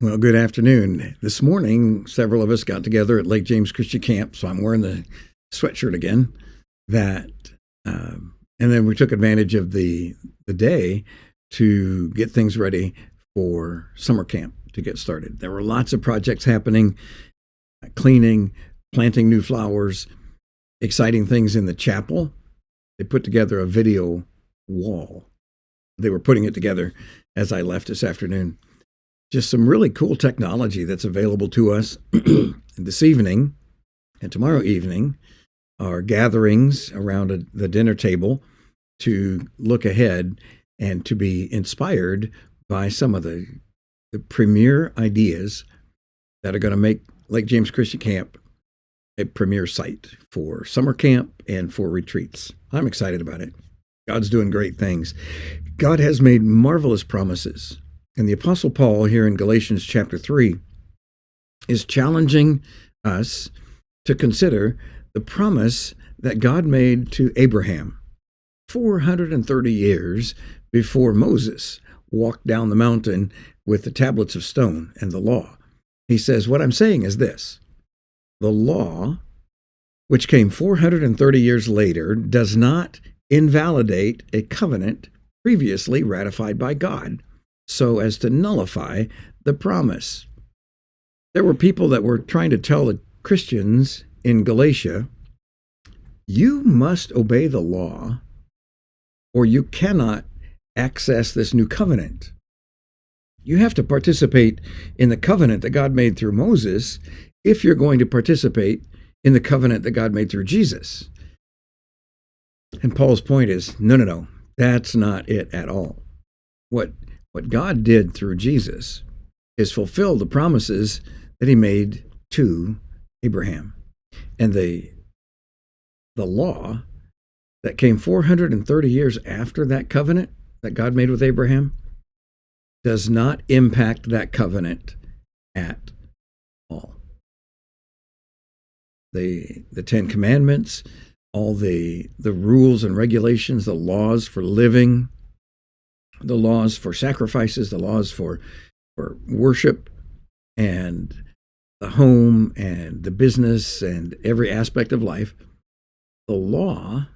Well, good afternoon. This morning, several of us got together at Lake James Christian Camp, so I'm wearing the sweatshirt again. That, and then we took advantage of the day to get things ready for summer camp to get started. There were lots of projects happening, cleaning, planting new flowers, exciting things in the chapel. They put together a video wall. They were putting it together as I left this afternoon. Just some really cool technology that's available to us this evening and tomorrow evening are gatherings around the dinner table to look ahead and to be inspired by some of the premier ideas that are going to make Lake James Christian Camp a premier site for summer camp and for retreats. I'm excited about it. God's doing great things. God has made marvelous promises. And the Apostle Paul here in Galatians chapter 3 is challenging us to consider the promise that God made to Abraham 430 years before Moses walked down the mountain with the tablets of stone and the law. He says, what I'm saying is this: the law, which came 430 years later, does not invalidate a covenant previously ratified by God, so as to nullify the promise. There were people that were trying to tell the Christians in Galatia, you must obey the law or you cannot access this new covenant. You have to participate in the covenant that God made through Moses if you're going to participate in the covenant that God made through Jesus. And Paul's point is, no, that's not it at all. What God did through Jesus is fulfill the promises that he made to Abraham. And the law that came 430 years after that covenant that God made with Abraham does not impact that covenant at all. The Ten Commandments, all the rules and regulations, the laws for living, the laws for sacrifices, the laws for worship and the home and the business and every aspect of life, the law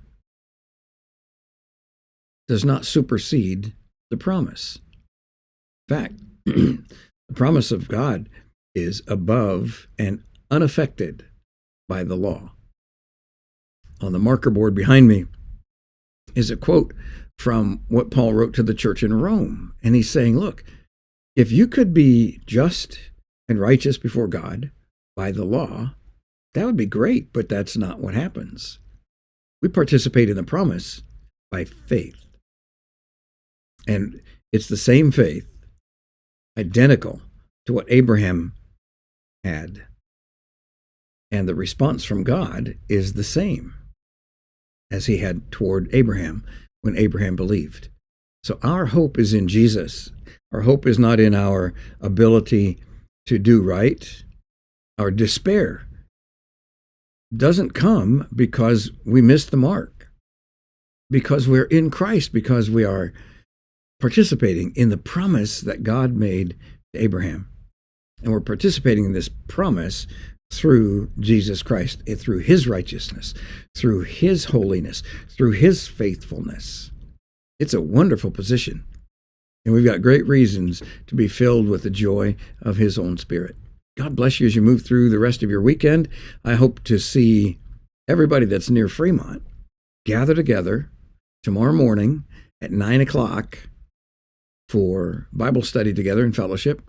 does not supersede the promise. In fact, the promise of God is above and unaffected by the law. On the marker board behind me is a quote from what Paul wrote to the church in Rome. And he's saying, look, if you could be just and righteous before God by the law, that would be great, but that's not what happens. We participate in the promise by faith. And it's the same faith, identical to what Abraham had. And the response from God is the same as he had toward Abraham when Abraham believed. So our hope is in Jesus. Our hope is not in our ability to do right. Our despair doesn't come because we missed the mark, because we're in Christ, because we are participating in the promise that God made to Abraham. And we're participating in this promise through Jesus Christ, through his righteousness, through his holiness, through his faithfulness. It's a wonderful position. And we've got great reasons to be filled with the joy of his own Spirit. God bless you as you move through the rest of your weekend. I hope to see everybody that's near Fremont gather together tomorrow morning at 9 o'clock for Bible study together and fellowship,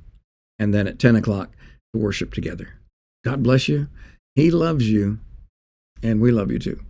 and then at 10 o'clock to worship together. God bless you. He loves you, and we love you too.